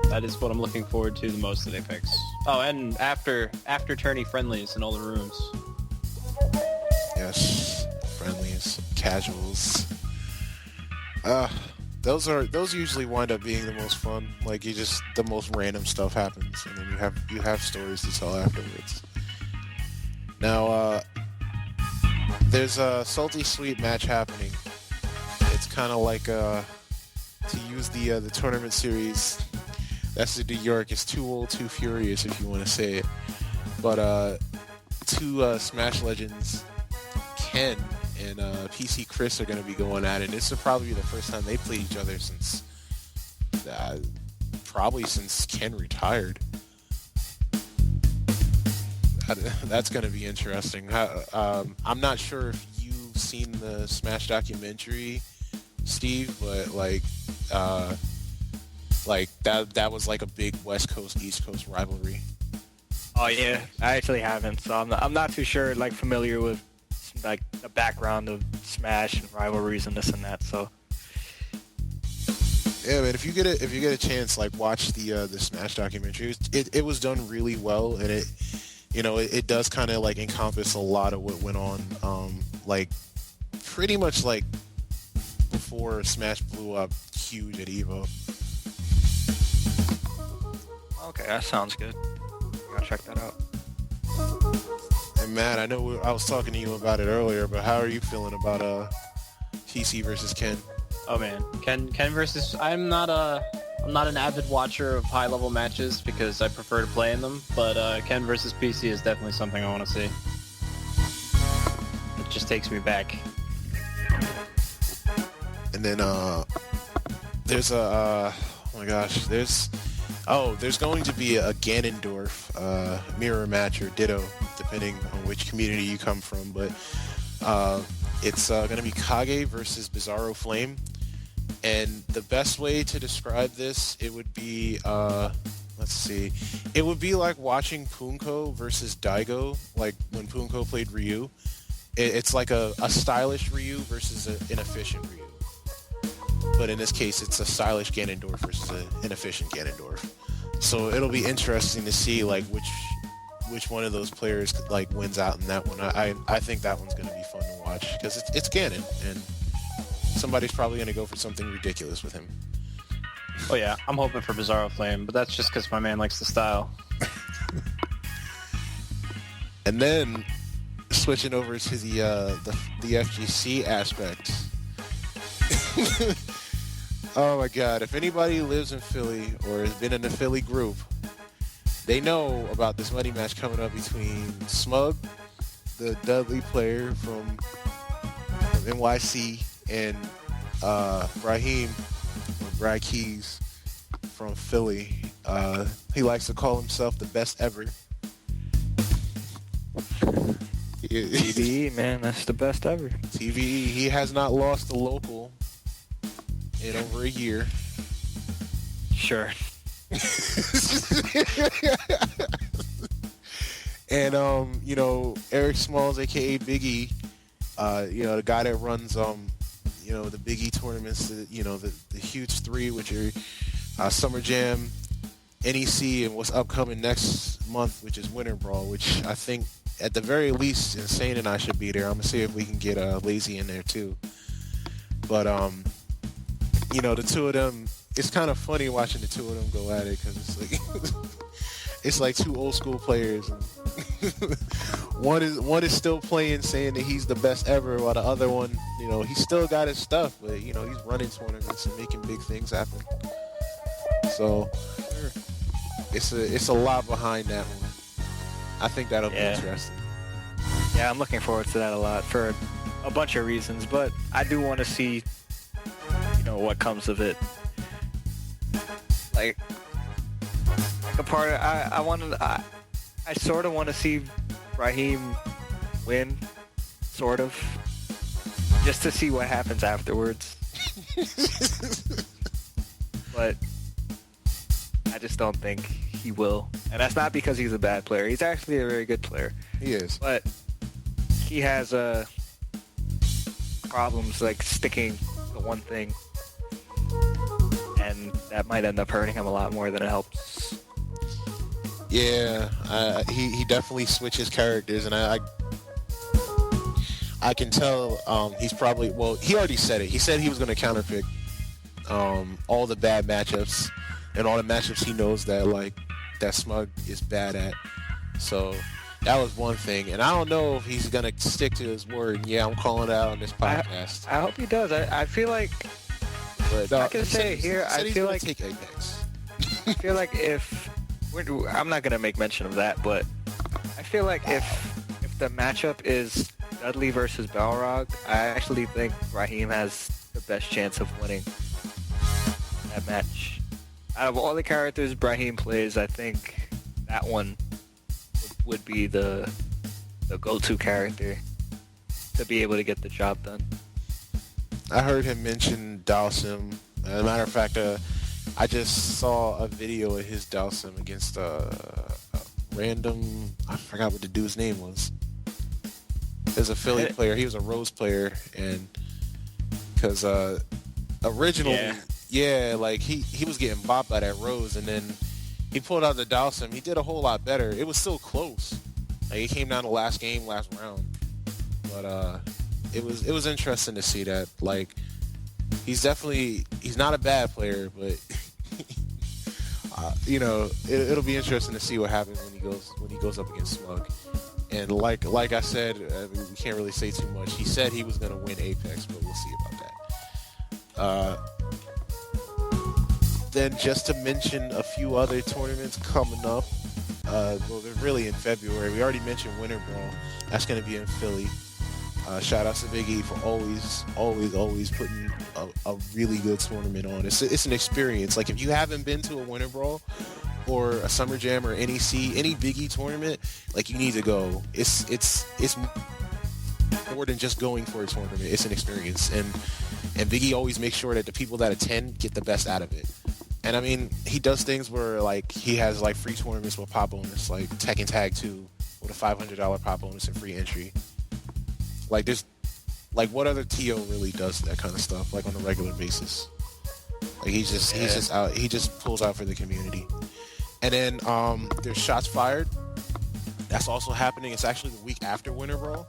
That is what I'm looking forward to the most at Apex. Oh, and after tourney friendlies in all the rooms. Yes, friendlies, casuals. Those usually wind up being the most fun. Like the most random stuff happens, and then you have stories to tell afterwards. Now, there's a salty sweet match happening. It's kind of like to use the tournament series. That's the New York. It's Too Old, Too Furious, if you want to say it. But two Smash legends, Ken and PC Chris, are going to be going at it. This will probably be the first time they played each other since Ken retired. That's going to be interesting. I'm not sure if you've seen the Smash documentary, Steve, but that was like a big West Coast East Coast rivalry. Oh yeah, I actually haven't, so I'm not too sure, familiar with the background of Smash and rivalries and this and that. So yeah, man, if you get a chance, watch the Smash documentary. It was done really well, and it does kind of encompass a lot of what went on, pretty much before Smash blew up huge at Evo. Okay, that sounds good. I'll check that out. And Matt, I know I was talking to you about it earlier, but how are you feeling about PC versus Ken? Oh man, Ken versus. I'm not an avid watcher of high level matches because I prefer to play in them. But Ken versus PC is definitely something I want to see. It just takes me back. And then there's oh my gosh, there's going to be a Ganondorf mirror match or ditto, depending on which community you come from. But it's going to be Kage versus Bizarro Flame. And the best way to describe this, it would be, it would be like watching Punko versus Daigo, like when Punko played Ryu. It's like a stylish Ryu versus an inefficient Ryu. But in this case, it's a stylish Ganondorf versus an inefficient Ganondorf. So it'll be interesting to see which one of those players wins out in that one. I think that one's going to be fun to watch because it's Ganon, and somebody's probably going to go for something ridiculous with him. Oh yeah, I'm hoping for Bizarro Flame, but that's just because my man likes the style. And then switching over to the FGC aspect. Oh my god, if anybody lives in Philly or has been in the Philly group, they know about this money match coming up between Smug, the Dudley player from NYC, and Raheem, or Brad Keys, from Philly. He likes to call himself the best ever. TVE, man, that's the best ever. TVE, he has not lost a local in over a year. Sure. And Eric Smalls, aka Biggie, the guy that runs the Biggie tournaments, the huge three, which are Summer Jam, NEC, and what's upcoming next month, which is Winter Brawl, which I think at the very least Insane and I should be there. I'm gonna see if we can get Lazy in there too. But the two of them, it's kind of funny watching the two of them go at it because it's like it's like two old school players. And one is still playing, saying that he's the best ever, while the other one, he's still got his stuff, but he's running tournaments and making big things happen. So it's a lot behind that one. I think that'll be interesting. Yeah, I'm looking forward to that a lot for a bunch of reasons, but I do want to see, what comes of it. Like a part of, I sort of want to see Raheem win, sort of, just to see what happens afterwards. But I just don't think he will. And that's not because he's a bad player. He's actually a very good player. He is. But he has problems like sticking to one thing. And that might end up hurting him a lot more than it helps. Yeah, he definitely switches characters, and I can tell he's probably, he already said it. He said he was going to counterpick all the bad matchups and all the matchups he knows that Smug is bad at. So that was one thing, and I don't know if he's going to stick to his word. Yeah, I'm calling it out on this podcast. I hope he does. I feel like, but I can say it here, I feel like take Apex. I feel like I'm not gonna make mention of that, but I feel like if the matchup is Dudley versus Balrog, I actually think Raheem has the best chance of winning that match. Out of all the characters Raheem plays, I think that one would be the go-to character to be able to get the job done. I heard him mention Dalsim. As a matter of fact, I just saw a video of his Dalsim against a random, I forgot what the dude's name was. There's a Philly player. He was a Rose player, and because originally, he was getting bopped by that Rose, and then he pulled out the Dalsim. He did a whole lot better. It was still close. Like, it came down to last round, but it was interesting to see that. Like, he's not a bad player, but it'll be interesting to see what happens when he goes up against Smug. And like I said, we can't really say too much. He said he was going to win Apex, but we'll see about that. Then just to mention a few other tournaments coming up. They're really in February. We already mentioned Winter Brawl. That's going to be in Philly. Shout out to Big E for always putting a really good tournament on. It's an experience. Like, if you haven't been to a Winter Brawl or a Summer Jam or any Big E tournament, like, you need to go. It's more than just going for a tournament. It's an experience, and Big E always makes sure that the people that attend get the best out of it. And I mean, he does things where, like, he has like free tournaments with pop bonus, like Tekken Tag 2 with a $500 pop bonus and free entry. Like, there's, like, what other TO really does that kind of stuff, like, on a regular basis? Like, he's just out. He just pulls out for the community. And then there's Shots Fired. That's also happening. It's actually the week after Winter Brawl.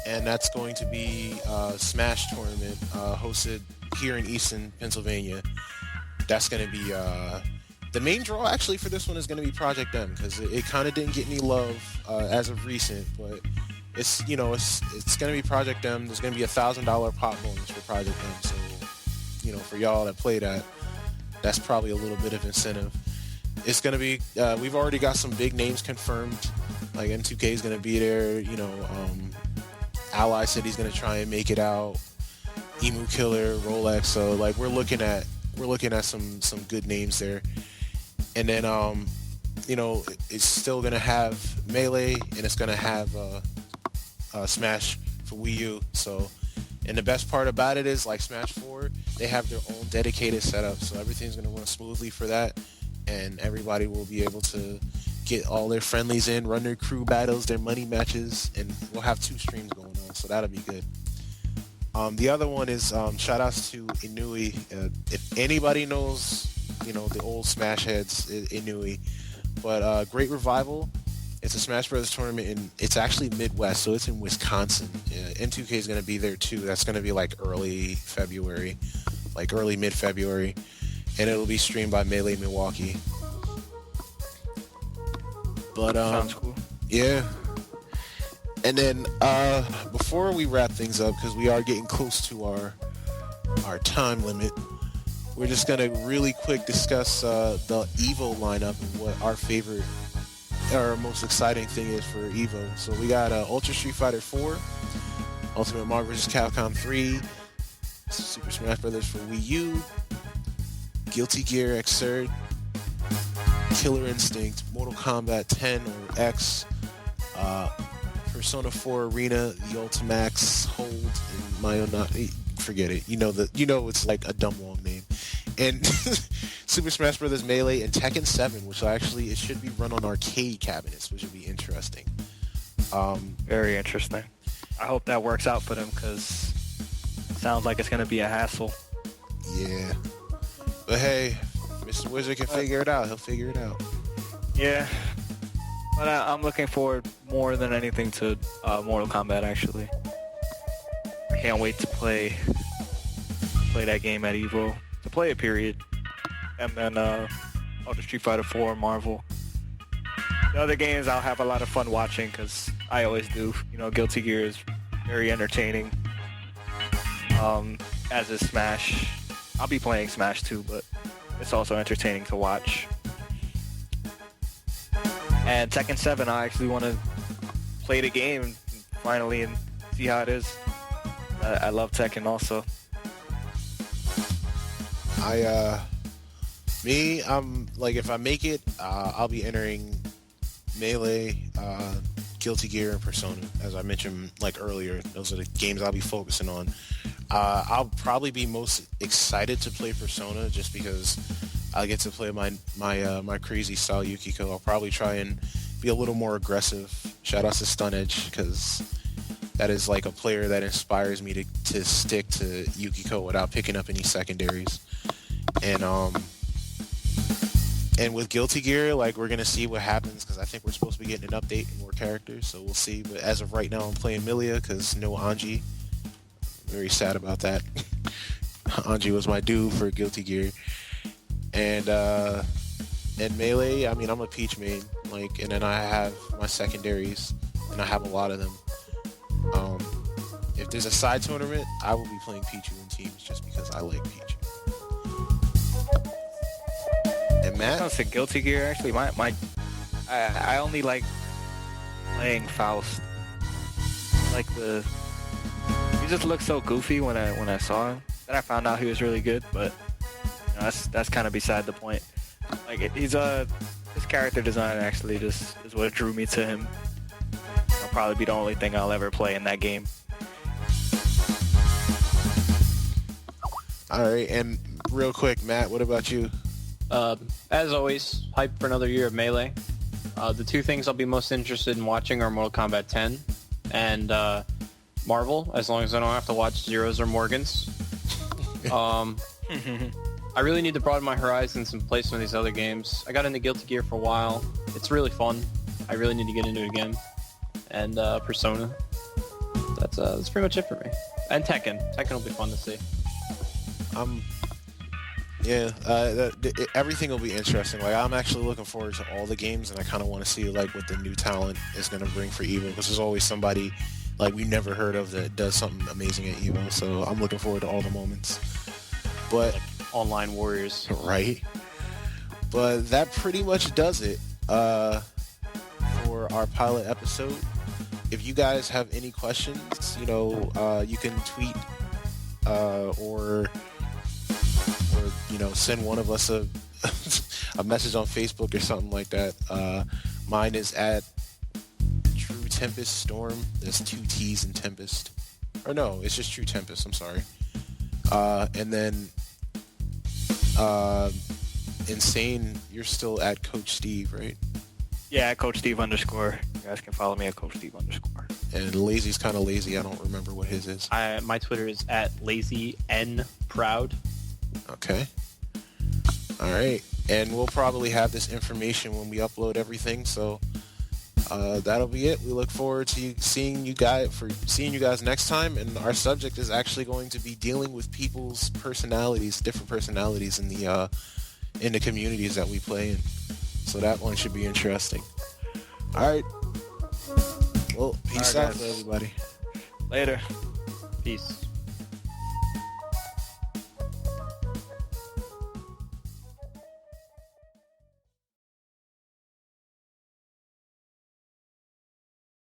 And that's going to be a Smash tournament hosted here in Easton, Pennsylvania. That's going to be the main draw actually for this one is going to be Project M, because it kind of didn't get any love as of recent, but it's going to be Project M. There's going to be $1,000 pop bonus for Project M, so for y'all that play that, that's probably a little bit of incentive. It's going to be we've already got some big names confirmed, like M2K is going to be there, Ally said he's going to try and make it out, Emu Killer, Rolex, so like we're looking at some good names there. And then, it's still going to have Melee, and it's going to have Smash for Wii U. So, and the best part about it is, like Smash 4, they have their own dedicated setup. So everything's going to run smoothly for that. And everybody will be able to get all their friendlies in, run their crew battles, their money matches, and we'll have 2 streams going on. So that'll be good. The other one is shout outs to Inui. If anybody knows, the old Smash heads, Inui, but Great Revival, it's a Smash Brothers tournament, and it's actually Midwest, so it's in Wisconsin. M2K is going to be there too. That's going to be like early February. like early mid-February, and it'll be streamed by Melee Milwaukee. But Sounds cool. yeah. And then before we wrap things up, because we are getting close to our time limit, we're just gonna really quick discuss the Evo lineup and what our favorite or most exciting thing is for Evo. So we got Ultra Street Fighter 4, Ultimate Marvel vs. Capcom 3, Super Smash Bros. For Wii U, Guilty Gear Xrd, Killer Instinct, Mortal Kombat 10 or X, Persona 4 Arena, the Ultimax, Hold, and forget it. You know it's like a dumb long name. And Super Smash Bros. Melee and Tekken 7, which it should be run on arcade cabinets, which would be interesting. Very interesting. I hope that works out for them because it sounds like it's going to be a hassle. Yeah. But hey, Mr. Wizard can figure it out. He'll figure it out. Yeah. But I'm looking forward more than anything to Mortal Kombat, actually. I can't wait to play that game at EVO. To play it, period. And then Ultra Street Fighter 4, Marvel. The other games I'll have a lot of fun watching because I always do. Guilty Gear is very entertaining. As is Smash. I'll be playing Smash too, but it's also entertaining to watch. And Tekken 7, I actually want to play the game finally and see how it is. I love Tekken also. I'm like, if I make it, I'll be entering Melee, Guilty Gear, and Persona. As I mentioned like earlier, those are the games I'll be focusing on. I'll probably be most excited to play Persona just because I get to play my crazy style Yukiko. I'll probably try and be a little more aggressive. Shout out to Stun Edge, because that is like a player that inspires me to stick to Yukiko without picking up any secondaries. And with Guilty Gear, like, we're gonna see what happens, because I think we're supposed to be getting an update and more characters, so we'll see. But as of right now, I'm playing Milia because no Anji. Very sad about that. Anji was my dude for Guilty Gear. And Melee, I mean, I'm a Peach main, like, and then I have my secondaries, and I have a lot of them. If there's a side tournament, I will be playing Pichu in teams just because I like Pichu. And Matt? When it comes to Guilty Gear, actually, I only like playing Faust. Like he just looked so goofy when I saw him. Then I found out he was really good, but that's kind of beside the point. Like his character design actually just is what drew me to him. It'll probably be the only thing I'll ever play in that game. All right, and real quick, Matt, what about you? As always, hyped for another year of Melee. The two things I'll be most interested in watching are Mortal Kombat 10 and Marvel, as long as I don't have to watch Zeros or Morgans. I really need to broaden my horizons and play some of these other games. I got into Guilty Gear for a while. It's really fun. I really need to get into it again. And Persona. That's pretty much it for me. And Tekken. Tekken will be fun to see. Everything will be interesting. Like, I'm actually looking forward to all the games, and I kind of want to see like what the new talent is going to bring for Evo, because there's always somebody like we never heard of that does something amazing at Evo. So I'm looking forward to all the moments. But like online warriors, right? But that pretty much does it for our pilot episode. If you guys have any questions, you can tweet or send one of us a message on Facebook or something like that. Mine is at True Tempest Storm. There's 2 T's in Tempest. Or no, it's just True Tempest. I'm sorry. And then Insane, you're still at Coach Steve, right? Yeah, at Coach Steve _. You guys can follow me at Coach Steve _. And Lazy's kind of lazy. I don't remember what his is. My Twitter is at LazyNProud. Okay. All right. And we'll probably have this information when we upload everything. So That'll be it. We look forward to seeing you guys next time. And our subject is actually going to be dealing with people's personalities, different personalities in the communities that we play in. So that one should be interesting. All right. Well, peace All right, out guys. for everybody. Later. Peace.